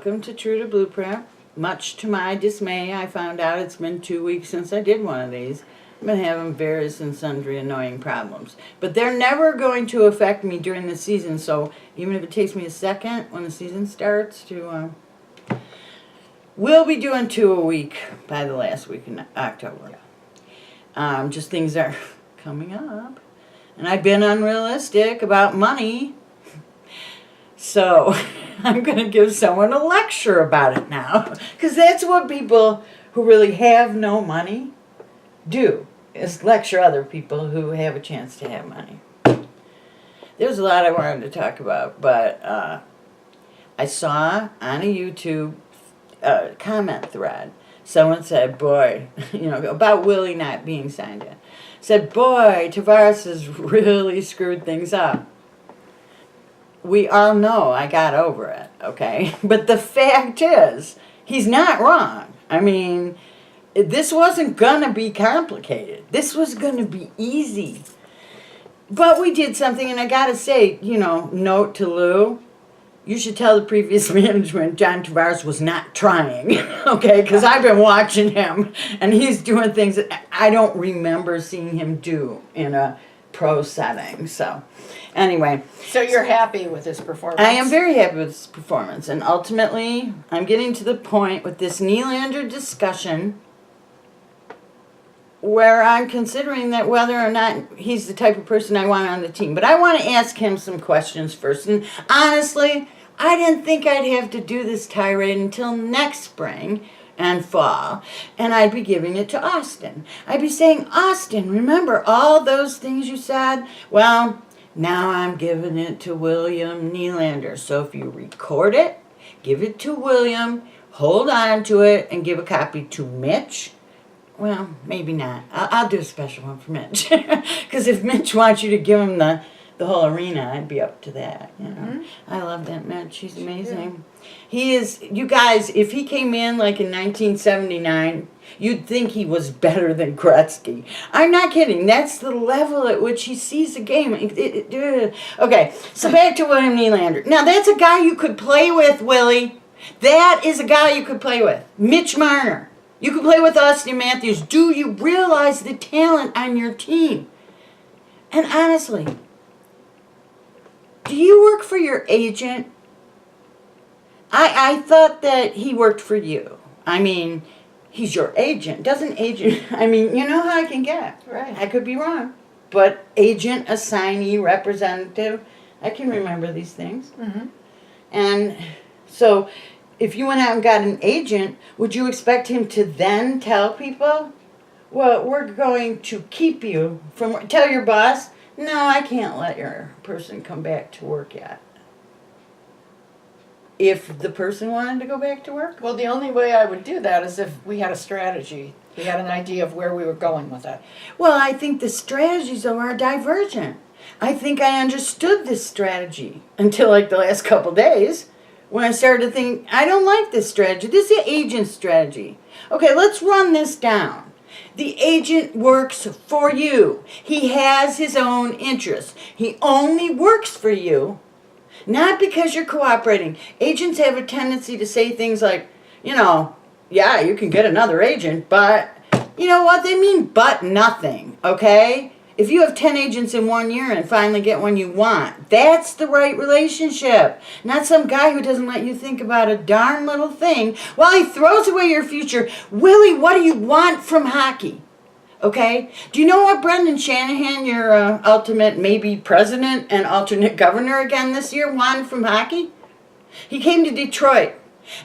welcome to True to Blueprint. Much to my dismay, I found out it's been 2 weeks since I did one of these. I've been having various and sundry annoying problems. But they're never going to affect me during the season, so even if it takes me a second when the season starts to... we'll be doing 2 a week by the last week in October. Just things are coming up. And I've been unrealistic about money. So I'm going to give someone a lecture about it now. Because that's what people who really have no money do, is lecture other people who have a chance to have money. There's a lot I wanted to talk about, but I saw on a YouTube comment thread, someone said, boy, about Willie not being signed in. Said, boy, Tavares has really screwed things up. We all know I got over it, okay? But the fact is, he's not wrong. I mean, this wasn't going to be complicated. This was going to be easy. But we did something, and I got to say, note to Lou, you should tell the previous management John Tavares was not trying, okay? Because I've been watching him, and he's doing things that I don't remember seeing him do in a pro setting. So, anyway. So you're happy with his performance? I am very happy with his performance. And ultimately, I'm getting to the point with this Nylander discussion where I'm considering that whether or not he's the type of person I want on the team. But I want to ask him some questions first. And honestly, I didn't think I'd have to do this tirade until next spring and fall, and I'd be giving it to Austin. I'd be saying, Austin, remember all those things you said? Well, now I'm giving it to William Nylander. So if you record it, give it to William, hold on to it, and give a copy to Mitch. Well, maybe not. I'll do a special one for Mitch. Because if Mitch wants you to give him the whole arena, I'd be up to that. Mm-hmm. I love that Mitch. He's amazing. He is, you guys, if he came in like in 1979, you'd think he was better than Gretzky. I'm not kidding. That's the level at which he sees the game. Okay, so back to William Nylander. Now, that's a guy you could play with, Willie. That is a guy you could play with. Mitch Marner. You could play with Austin Matthews. Do you realize the talent on your team? And honestly, do you work for your agent? I thought that he worked for you. I mean, he's your agent. Doesn't agent, I mean, you know how I can get. Right. I could be wrong. But agent, assignee, representative, I can remember these things. Mm-hmm. And so if you went out and got an agent, would you expect him to then tell people, well, we're going to keep you from, tell your boss, no, I can't let your person come back to work yet. If the person wanted to go back to work? Well, the only way I would do that is if we had a strategy. We had an idea of where we were going with it. Well, I think the strategies are divergent. I think I understood this strategy until like the last couple days when I started to think, I don't like this strategy. This is the agent strategy. Okay, let's run this down. The agent works for you. He has his own interests. He only works for you, not because you're cooperating. Agents have a tendency to say things like, yeah, you can get another agent, but you know what? They mean but nothing, okay? If you have 10 agents in 1 year and finally get one you want, that's the right relationship. Not some guy who doesn't let you think about a darn little thing while he throws away your future. Willie, what do you want from hockey? Okay? Do you know what Brendan Shanahan, your ultimate maybe president and alternate governor again this year, wanted from hockey? He came to Detroit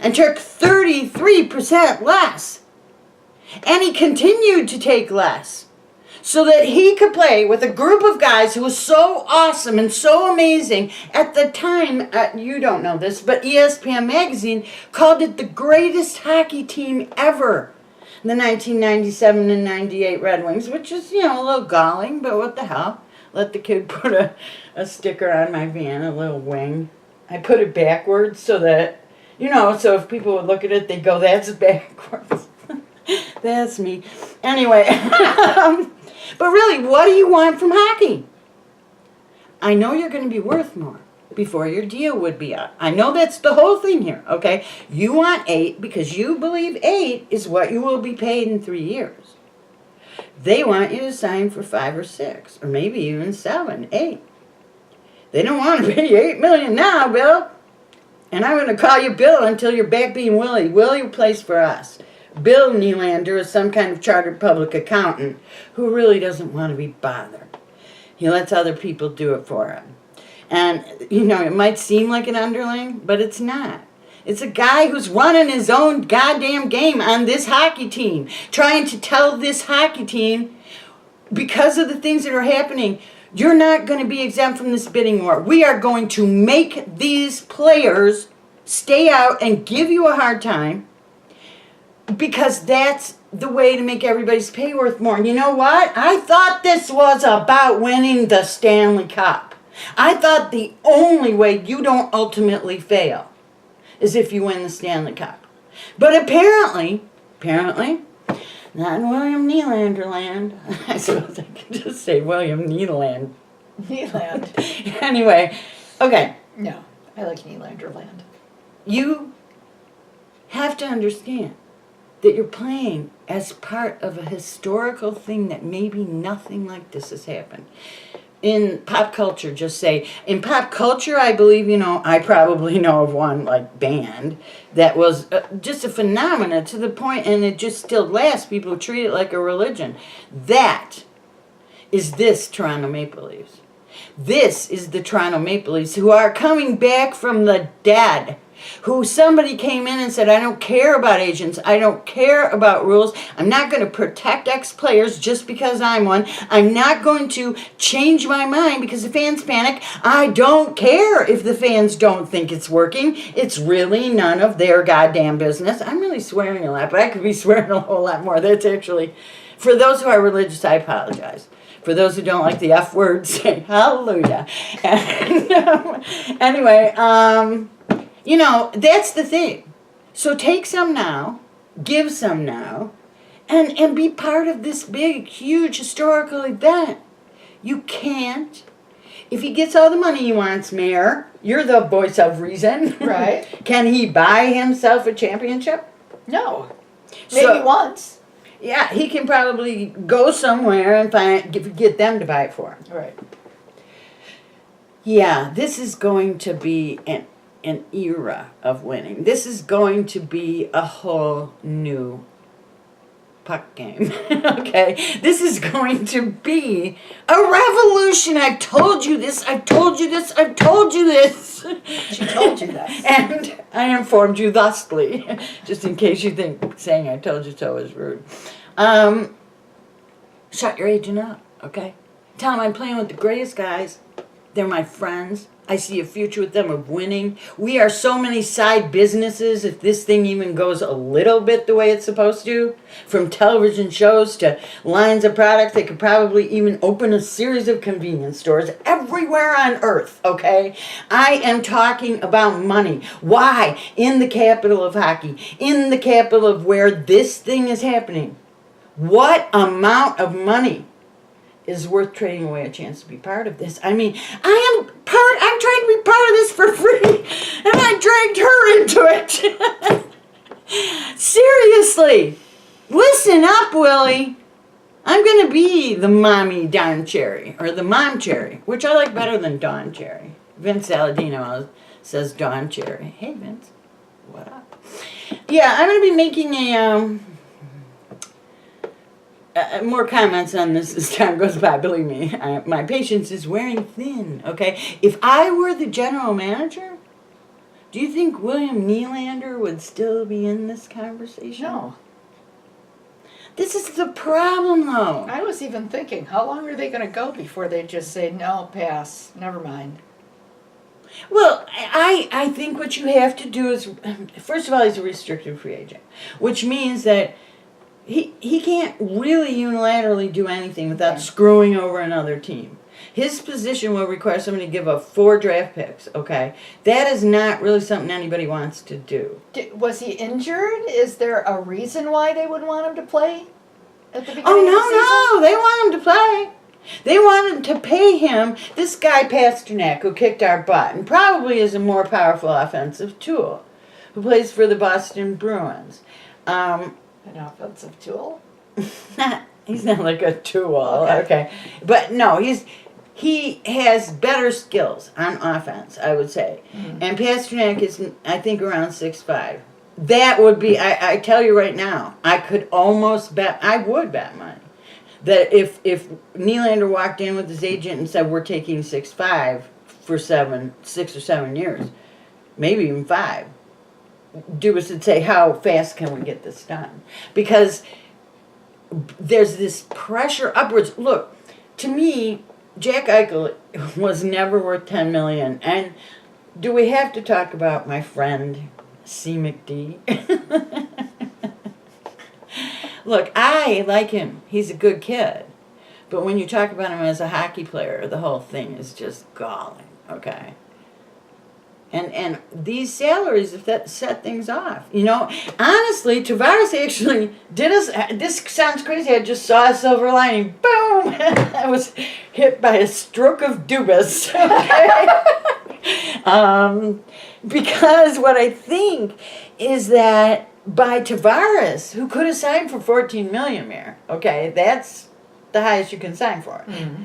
and took 33% less. And he continued to take less, so that he could play with a group of guys who was so awesome and so amazing. At the time, you don't know this, but ESPN magazine called it the greatest hockey team ever. The 1997 and 98 Red Wings, which is, a little galling, but what the hell. Let the kid put a sticker on my van, a little wing. I put it backwards so that, so if people would look at it, they'd go, that's backwards. That's me. Anyway, but really, what do you want from hockey? I know you're going to be worth more. before your deal would be up. I know that's the whole thing here, okay? You want 8 because you believe 8 is what you will be paid in 3 years. They want you to sign for 5 or 6, or maybe even 7, 8. They don't want to pay you $8 million now, Bill. And I'm going to call you Bill until you're back being Willie. Willie plays for us. Bill Nylander is some kind of chartered public accountant who really doesn't want to be bothered. He lets other people do it for him. And, you know, it might seem like an underling, but it's not. It's a guy who's running his own goddamn game on this hockey team, trying to tell this hockey team, because of the things that are happening, you're not going to be exempt from this bidding war. We are going to make these players stay out and give you a hard time because that's the way to make everybody's pay worth more. And you know what? I thought this was about winning the Stanley Cup. I thought the only way you don't ultimately fail is if you win the Stanley Cup. But apparently, not in William Nylander land. I suppose I could just say William Nylander. Nyland. Anyway, okay. No, I like Nylander land. You have to understand that you're playing as part of a historical thing that maybe nothing like this has happened. In pop culture, just say, in pop culture, I believe, you know, I probably know of one, like, band that was just a phenomenon to the point, and it just still lasts. People treat it like a religion. That is this Toronto Maple Leafs. This is the Toronto Maple Leafs who are coming back from the dead. Who somebody came in and said, I don't care about agents. I don't care about rules. I'm not going to protect ex-players just because I'm one. I'm not going to change my mind because the fans panic. I don't care if the fans don't think it's working. It's really none of their goddamn business. I'm really swearing a lot, but I could be swearing a whole lot more. That's actually, for those who are religious, I apologize. For those who don't like the F word, say hallelujah. And, anyway, you know, that's the thing. So take some now, give some now, and be part of this big, huge historical event. You can't. If he gets all the money he wants, Mayor, you're the voice of reason. Right. Can he buy himself a championship? No. Maybe once. Yeah, he can probably go somewhere and get them to buy it for him. Right. Yeah, this is going to be an era of winning. This is going to be a whole new puck game. Okay? This is going to be a revolution. I've told you this. I've told you this. I've told you this. She told you that. And I informed you thusly, just in case you think saying I told you so is rude. Shut your agent up, okay? Tell him I'm playing with the greatest guys. They're my friends. I see a future with them of winning. We are so many side businesses if this thing even goes a little bit the way it's supposed to. From television shows to lines of products, they could probably even open a series of convenience stores everywhere on earth, okay? I am talking about money. Why? In the capital of hockey. In the capital of where this thing is happening. What amount of money is worth trading away a chance to be part of this? I mean, I'm trying to be part of this for free, and I dragged her into it. Seriously, listen up, Willie. I'm going to be the mommy Don Cherry, or the mom Cherry, which I like better than Dawn Cherry. Vince Saladino says Dawn Cherry. Hey, Vince, what up? Yeah, I'm going to be making more comments on this as time goes by. Believe me, my patience is wearing thin, okay? If I were the general manager, do you think William Nylander would still be in this conversation? No. This is the problem, though. I was even thinking, how long are they going to go before they just say, no, pass, never mind? Well, I think what you have to do is, first of all, he's a restricted free agent, which means that he can't really unilaterally do anything without screwing over another team. His position will require somebody to give up 4 draft picks, okay? That is not really something anybody wants to do. Was he injured? Is there a reason why they would want him to play at the beginning Oh, of the season? no, they want him to play. They wanted to pay him, this guy Pasternak, who kicked our butt, and probably is a more powerful offensive tool, who plays for the Boston Bruins. An offensive tool? He's not like a tool, Okay. okay. But no, he has better skills on offense, I would say. Mm-hmm. And Pasternak is, I think, around 6'5". That would be, I tell you right now, I could almost bet, I would bet money, that if Nylander walked in with his agent and said, we're taking 6'5" for 6 or 7 years, maybe even 5, Dubas would say, how fast can we get this done? Because there's this pressure upwards. Look, to me, Jack Eichel was never worth $10 million. And do we have to talk about my friend C. McD? Look, I like him. He's a good kid. But when you talk about him as a hockey player, the whole thing is just galling, okay? And these salaries have set things off. You know, honestly, Tavares actually did us, this sounds crazy, I just saw a silver lining. Boom! I was hit by a stroke of Dubas. Okay? Because what I think is that by Tavares, who could have signed for $14 million there, okay, that's the highest you can sign for. Mm-hmm.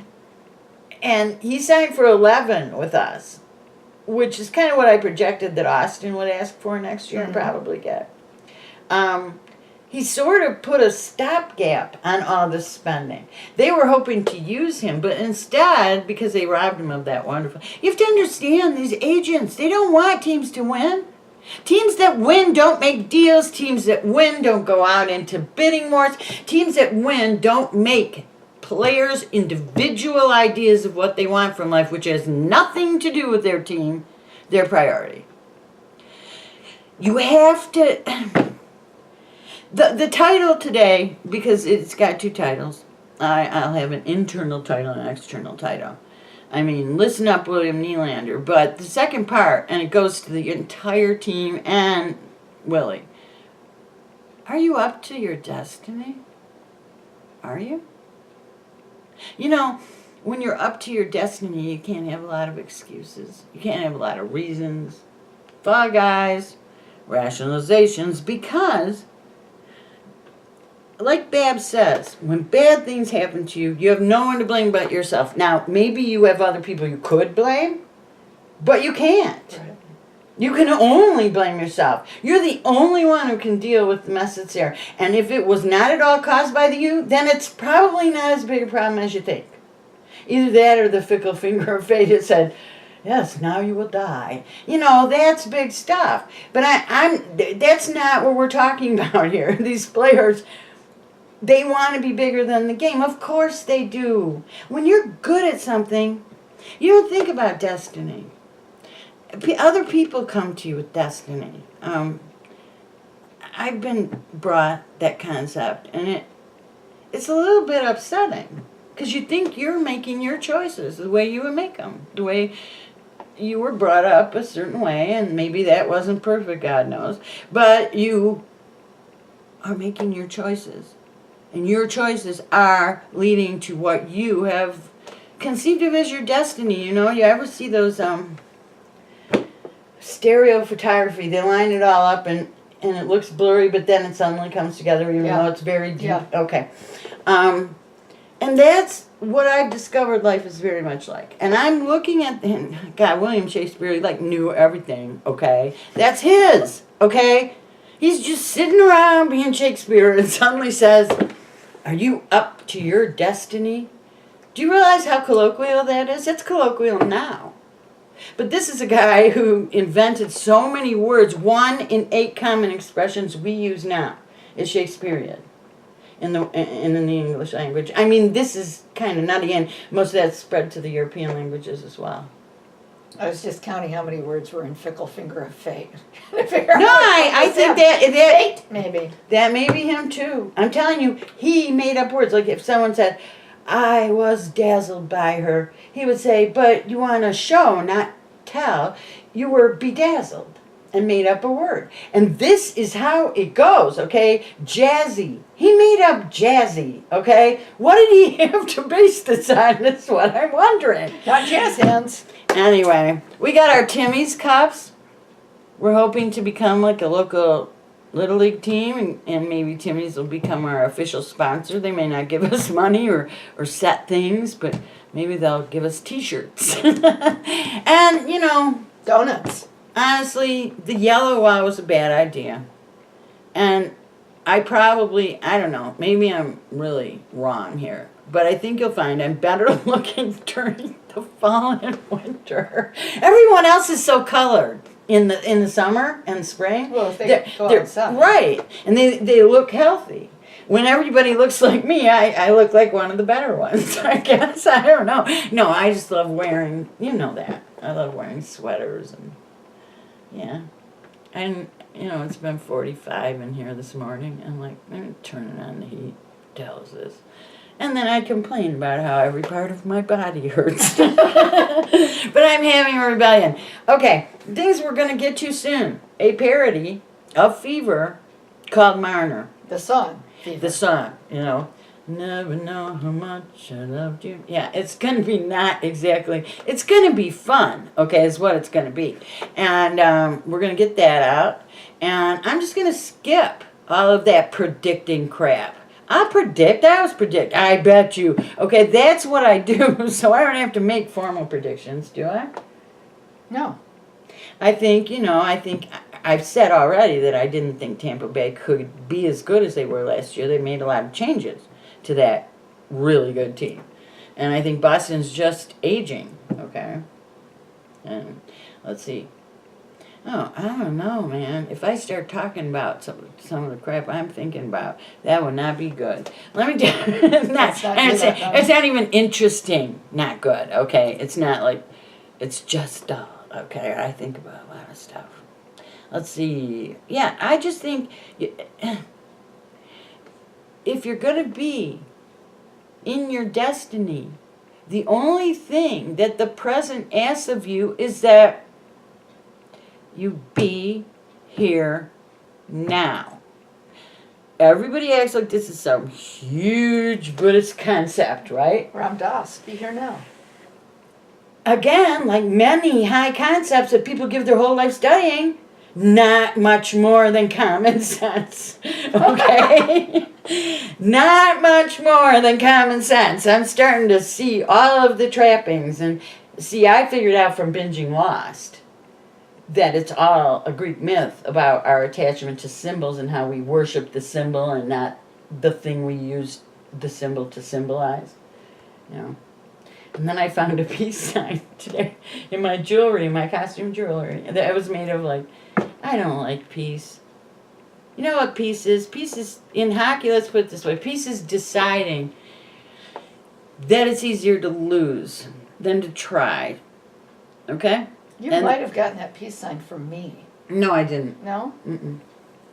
And he signed for 11 with us, which is kind of what I projected that Austin would ask for next year and probably get. He sort of put a stopgap on all this spending. They were hoping to use him, but instead, because they robbed him of that wonderful... You have to understand, these agents, they don't want teams to win. Teams that win don't make deals. Teams that win don't go out into bidding wars. Teams that win don't make players' individual ideas of what they want from life, which has nothing to do with their team, their priority. You have to... The title today, because it's got 2 titles, I'll have an internal title and an external title. I mean, listen up, William Nylander. But the second part, and it goes to the entire team and Willie. Are you up to your destiny? Are you? You know, when you're up to your destiny, you can't have a lot of excuses. You can't have a lot of reasons, fog eyes, rationalizations, because, like Babs says, when bad things happen to you, you have no one to blame but yourself. Now, maybe you have other people you could blame, but you can't. Right. You can only blame yourself. You're the only one who can deal with the mess that's there. And if it was not at all caused by you, then it's probably not as big a problem as you think. Either that or the fickle finger of fate that said, yes, now you will die. You know, that's big stuff. But that's not what we're talking about here. These players, they want to be bigger than the game. Of course they do. When you're good at something, you don't think about destiny. Other people come to you with destiny. I've been brought that concept, and it's a little bit upsetting because you think you're making your choices the way you would make them, the way you were brought up a certain way, and maybe that wasn't perfect, God knows, but you are making your choices, and your choices are leading to what you have conceived of as your destiny. You know, you ever see those stereo photography? They line it all up and it looks blurry, but then it suddenly comes together even though it's very deep. Yeah. Okay. And that's what I've discovered life is very much like. And I'm looking at, God, William Shakespeare, like, knew everything, okay? That's his, okay? He's just sitting around being Shakespeare and suddenly says, are you up to your destiny? Do you realize how colloquial that is? It's colloquial now. But this is a guy who invented so many words. 1 in 8 common expressions we use now is Shakespearean in the English language. I mean, this is kind of nutty, and most of that's spread to the European languages as well. I was just counting how many words were in fickle finger of fate. No, I think that Fate, maybe. that may be him too. I'm telling you, he made up words. Like if someone said, I was dazzled by her, he would say, but you want to show, not tell. You were bedazzled. and made up a word. And this is how it goes, okay? Jazzy. He made up jazzy, okay? What did he have to base this on? That's what I'm wondering. Not jazz hands. Anyway, we got our Timmy's cups. We're hoping to become like a local Little League team, and maybe Timmy's will become our official sponsor. They may not give us money or set things, but maybe they'll give us t-shirts. And, you know, Donuts. honestly, the yellow wall was a bad idea. And I don't know, maybe I'm really wrong here. But I think you'll find I'm better looking during the fall and winter. Everyone else is so colored in the summer and spring. Well, if they go outside. Right. And they look healthy. When everybody looks like me, I look like one of the better ones, I guess. I don't know. No, I just love wearing, you know that. I love wearing sweaters and, yeah. And, you know, it's been 45 in here this morning. I'm like, I'm turning on the heat. What the hell is this? And then I complain about how every part of my body hurts. But I'm having a rebellion. Okay, things we're going to get to soon. A parody of Fever called Marner. The sun. Fever. The song, you know. Never know how much I loved you. Yeah, it's going to be not exactly, it's going to be fun, okay, is what it's going to be. And we're going to get that out. And I'm just going to skip all of that predicting crap. I always predict. I bet you. Okay, that's what I do, so I don't have to make formal predictions, do I? No. I think I've said already that I didn't think Tampa Bay could be as good as they were last year. They made a lot of changes to that really good team. And I think Boston's just aging, okay? And let's see. Oh, I don't know, man. If I start talking about some of the crap I'm thinking about, that would not be good. Let me tell you, it's not even interesting, not good, okay? It's not like, it's just dull, okay? I think about a lot of stuff. Let's see. Yeah, I just think if you're going to be in your destiny, the only thing that the present asks of you is that you be here now. Everybody acts like this is some huge Buddhist concept, right? Ram Dass, be here now. Again, like many high concepts that people give their whole life studying, not much more than common sense, okay? Not much more than common sense. I'm starting to see all of the trappings. And see, I figured out from binging Lost that it's all a Greek myth about our attachment to symbols and how we worship the symbol and not the thing we use the symbol to symbolize, you know. And then I found a peace sign today in my jewelry, my costume jewelry, that was made of like, I don't like peace. You know what peace is? Peace is, in hockey, let's put it this way, peace is deciding that it's easier to lose than to try, okay? You might have gotten that peace sign from me. No, I didn't. No? Mm-mm.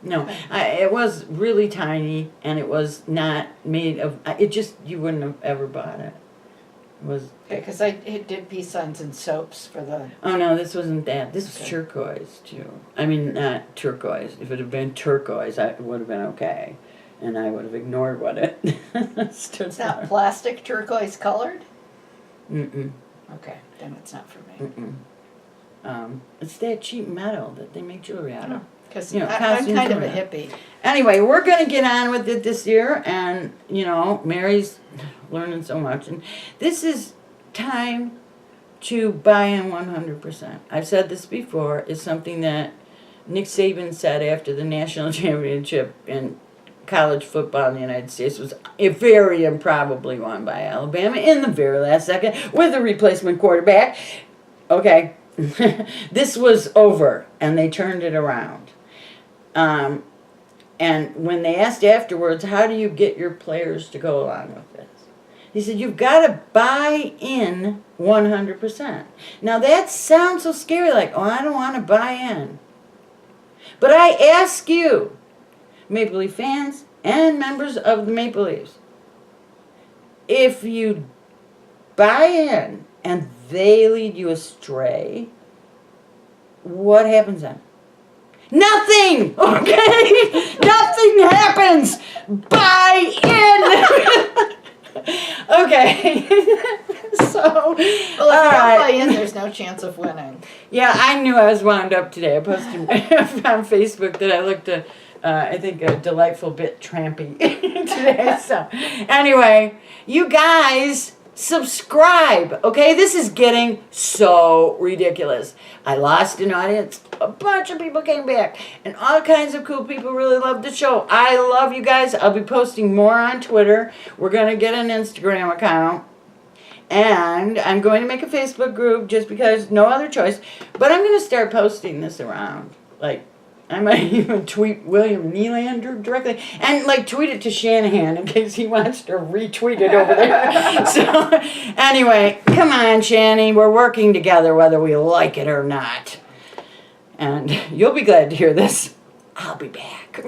No, it was really tiny, and it was not made of, it just, you wouldn't have ever bought it. It was... Because I did peace signs and soaps for the... Oh, no, this wasn't that. This was turquoise, too. I mean, not turquoise. If it had been turquoise, it would have been okay. And I would have ignored what it stood It's not for. plastic turquoise colored? Mm-mm. Okay, then it's not for me. Mm-mm. It's that cheap metal that they make jewelry out of. Because You know, I'm costumes kind of a and that. hippie. Anyway, we're going to get on with it this year, and, you know, Mary's learning so much. And this is time to buy in 100%. I've said this before. It's something that Nick Saban said after the national championship in college football in the United States was very improbably won by Alabama in the very last second with a replacement quarterback. Okay. This was over, and they turned it around. And when they asked afterwards, how do you get your players to go along with this? He said, you've got to buy in 100%. Now that sounds so scary, like, oh, I don't want to buy in. But I ask you, Maple Leaf fans and members of the Maple Leafs, if you buy in and they lead you astray, what happens then? Nothing, okay? Nothing happens. Buy in. Okay. So, Well, if you don't buy in, there's no chance of winning. yeah, I knew I was wound up today. I posted on Facebook that I looked I think a delightful bit trampy today. So, anyway, you guys subscribe, okay? This is getting so ridiculous. I lost an audience. A bunch of people came back, and all kinds of cool people really love the show. I love you guys. I'll be posting more on Twitter. We're going to get an Instagram account. And I'm going to make a Facebook group just because no other choice. But I'm going to start posting this around. Like, I might even tweet William Nylander directly. And, like, tweet it to Shanahan in case he wants to retweet it over there. So, anyway, come on, Shanny. We're working together whether we like it or not. And you'll be glad to hear this. I'll be back.